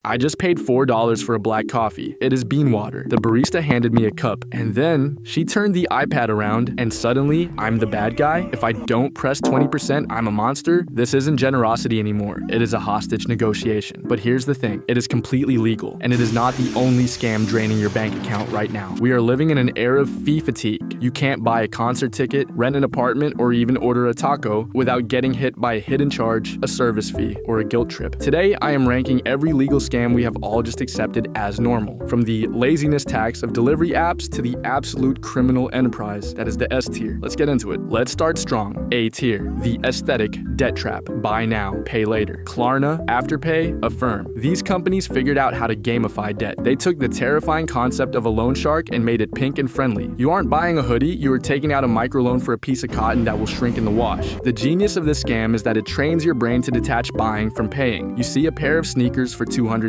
I just paid $4 for a black coffee. It is bean water. The barista handed me a cup, and then she turned the iPad around, and suddenly I'm the bad guy? If I don't press 20%, I'm a monster? This isn't generosity anymore. It is a hostage negotiation. But here's the thing. It is completely legal, and it is not the only scam draining your bank account right now. We are living in an era of fee fatigue. You can't buy a concert ticket, rent an apartment, or even order a taco without getting hit by a hidden charge, a service fee, or a guilt trip. Today, I am ranking every legal scam we have all just accepted as normal. From the laziness tax of delivery apps to the absolute criminal enterprise that is the S tier. Let's get into it. Let's start strong. A tier, the aesthetic debt trap. Buy now, pay later. Klarna, Afterpay, Affirm. These companies figured out how to gamify debt. They took the terrifying concept of a loan shark and made it pink and friendly. You aren't buying a hoodie, you are taking out a microloan for a piece of cotton that will shrink in the wash. The genius of this scam is that it trains your brain to detach buying from paying. You see a pair of sneakers for $200.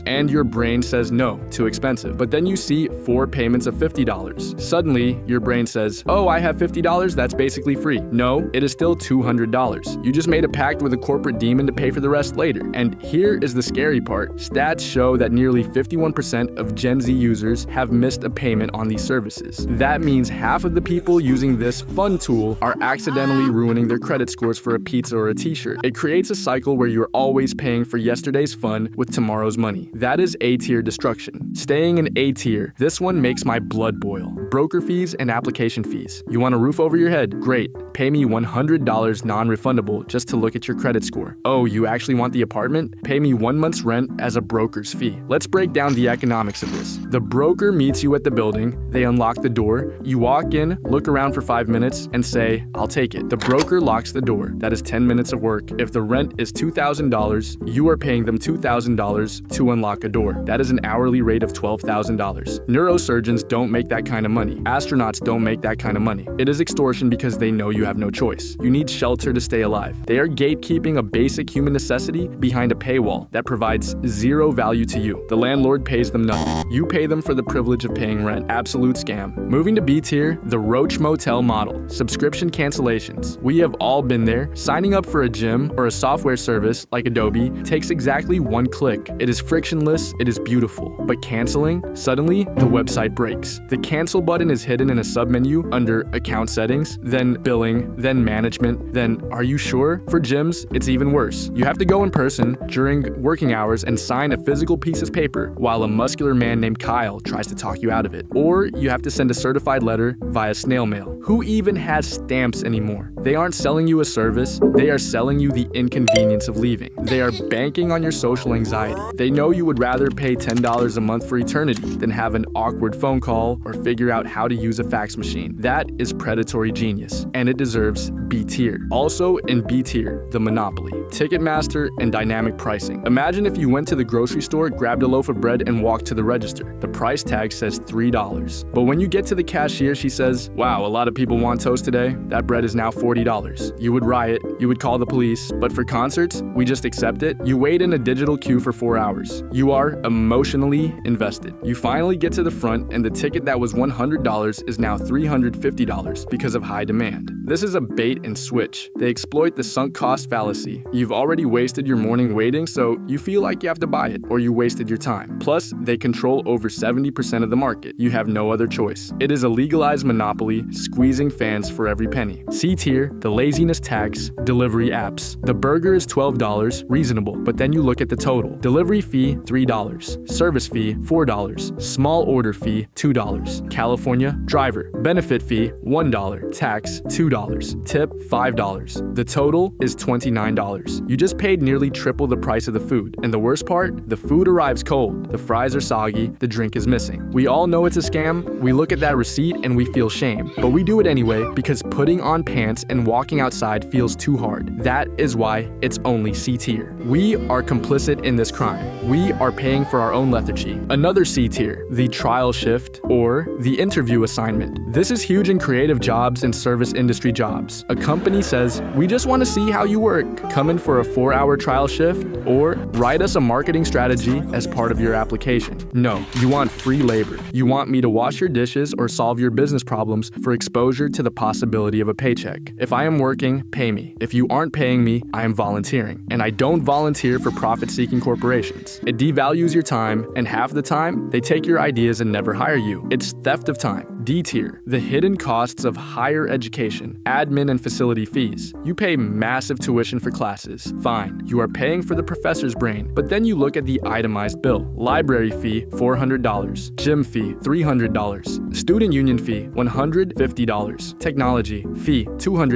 And your brain says no, too expensive. But then you see 4 payments of $50. Suddenly, your brain says, oh, I have $50, that's basically free. No, it is still $200. You just made a pact with a corporate demon to pay for the rest later. And here is the scary part. Stats show that nearly 51% of Gen Z users have missed a payment on these services. That means half of the people using this fun tool are accidentally ruining their credit scores for a pizza or a t-shirt. It creates a cycle where you're always paying for yesterday's fun with tomorrow's money. That is A-tier destruction. Staying in A-tier, this one makes my blood boil. Broker fees and application fees. You want a roof over your head? Great. Pay me $100 non-refundable just to look at your credit score. Oh, you actually want the apartment? Pay me 1 month's rent as a broker's fee. Let's break down the economics of this. The broker meets you at the building, they unlock the door, you walk in, look around for 5 minutes, and say, I'll take it. The broker locks the door. That is 10 minutes of work. If the rent is $2,000, you are paying them $2,000 to unlock a door. That is an hourly rate of $12,000. Neurosurgeons don't make that kind of money. Astronauts don't make that kind of money. It is extortion because they know you have no choice. You need shelter to stay alive. They are gatekeeping a basic human necessity behind a paywall that provides zero value to you. The landlord pays them nothing. You pay them for the privilege of paying rent. Absolute scam. Moving to B tier, the Roach Motel model. Subscription cancellations. We have all been there. Signing up for a gym or a software service like Adobe takes exactly 1 click. It is frictionless, it is beautiful. But canceling? Suddenly, the website breaks. The cancel button is hidden in a submenu under account settings, then billing, then management, then are you sure? For gyms, it's even worse. You have to go in person during working hours and sign a physical piece of paper while a muscular man named Kyle tries to talk you out of it. Or you have to send a certified letter via snail mail. Who even has stamps anymore? They aren't selling you a service, they are selling you the inconvenience of leaving. They are banking on your social anxiety. They know you would rather pay $10 a month for eternity than have an awkward phone call or figure out how to use a fax machine. That is predatory genius, and it deserves B tier. Also in B tier, the monopoly, Ticketmaster, and dynamic pricing. Imagine if you went to the grocery store, grabbed a loaf of bread, and walked to the register. The price tag says $3. But when you get to the cashier, she says, wow, a lot of people want toast today. That bread is now $40. You would riot, you would call the police, but for concerts, we just accept it. You wait in a digital queue for 4 hours. You are emotionally invested. You finally get to the front, and the ticket that was $100 is now $350 because of high demand. This is a bait and switch. They exploit the sunk cost fallacy. You've already wasted your morning waiting, so you feel like you have to buy it, or you wasted your time. Plus, they control over 70% of the market. You have no other choice. It is a legalized monopoly, squeezing fans for every penny. C tier, the laziness tax, delivery apps. The burger is $12, reasonable, but then you look at the total. Delivery fee, $3. Service fee, $4. Small order fee, $2. California, driver. Benefit fee, $1. Tax, $2. Tip, $5. The total is $29. You just paid nearly triple the price of the food. And the worst part? The food arrives cold. The fries are soggy. The drink is missing. We all know it's a scam. We look at that receipt and we feel shame. But we do it anyway because putting on pants and walking outside feels too hard. That is why it's only C tier. We are complicit in this crime. We are paying for our own lethargy. Another C tier, the trial shift or the interview assignment. This is huge in creative jobs and service industry jobs. A company says, we just want to see how you work. Come in for a 4-hour trial shift or write us a marketing strategy as part of your application. No, you want free labor. You want me to wash your dishes or solve your business problems for exposure to the possibility of a paycheck. If I am working, pay me. If you aren't paying me, I am volunteering. And I don't volunteer for profit-seeking corporations. It devalues your time, and half the time, they take your ideas and never hire you. It's theft of time. D tier, the hidden costs of higher education, admin and facility fees. You pay massive tuition for classes. Fine, you are paying for the professor's brain, but then you look at the itemized bill. Library fee, $400. Gym fee, $300. Student union fee, $150. Technology fee, $200.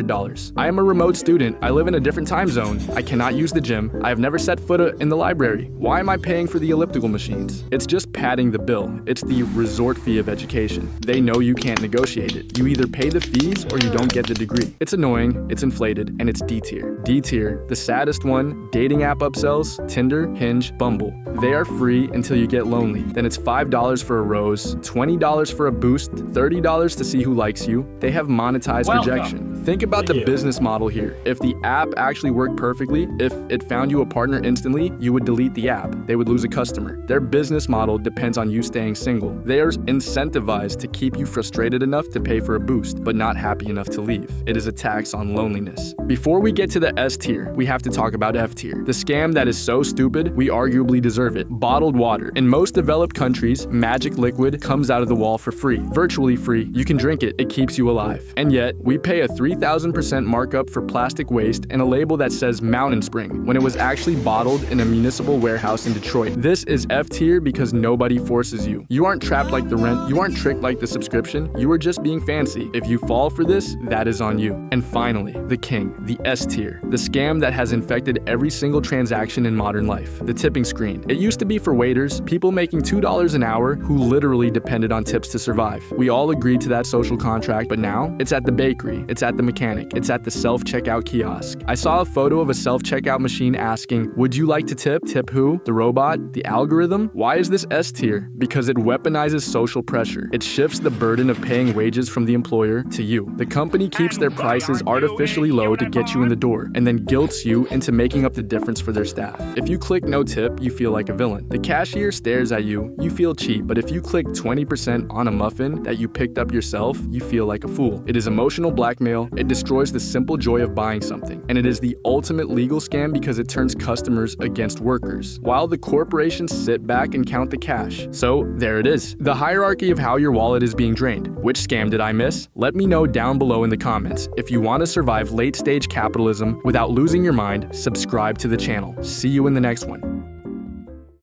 I am a remote student. I live in a different time zone. I cannot use the gym. I have never set foot in the library. Why am I paying for the elliptical machines? It's just padding the bill. It's the resort fee of education. They know you can't negotiate it. You either pay the fees or you don't get the degree. It's annoying, it's inflated, and it's D tier. D tier, the saddest one, dating app upsells, Tinder, Hinge, Bumble. They are free until you get lonely. Then it's $5 for a rose, $20 for a boost, $30 to see who likes you. They have monetized rejection. Think about the business model here. If the app actually worked perfectly, if it found you a partner instantly, you would delete the app. They would lose a customer. Their business model depends on you staying single. They are incentivized to keep you frustrated enough to pay for a boost, but not happy enough to leave. It is a tax on loneliness. Before we get to the S tier, we have to talk about F tier. The scam that is so stupid, we arguably deserve it. Bottled water. In most developed countries, magic liquid comes out of the wall for free. Virtually free. You can drink it. It keeps you alive. And yet, we pay a 3,000% markup for plastic waste and a label that says Mountain Spring when it was actually bottled in a municipal warehouse in Detroit. This is F tier because nobody forces you. You aren't trapped like the rent. You aren't tricked like the subscription. You are just being fancy. If you fall for this, that is on you. And finally, the king, the S tier, the scam that has infected every single transaction in modern life, the tipping screen. It used to be for waiters, people making $2 an hour who literally depended on tips to survive. We all agreed to that social contract, but now it's at the bakery, it's at the mechanic, it's at the self-checkout kiosk. I saw a photo of a self-checkout machine asking, would you like to tip? Tip who? The robot? The algorithm? Why is this S tier? Because it weaponizes social pressure. It shifts the burden of paying wages from the employer to you. The company keeps their prices artificially low to get you in the door, and then guilts you into making up the difference for their staff. If you click no tip, you feel like a villain. The cashier stares at you, you feel cheap, but if you click 20% on a muffin that you picked up yourself, you feel like a fool. It is emotional blackmail, it destroys the simple joy of buying something, and it is the ultimate legal scam because it turns customers against workers, while the corporations sit back and count the cash. So there it is, the hierarchy of how your wallet is being drained. Which scam did I miss? Let me know down below in the comments. If you want to survive late-stage capitalism without losing your mind, subscribe to the channel. See you in the next one.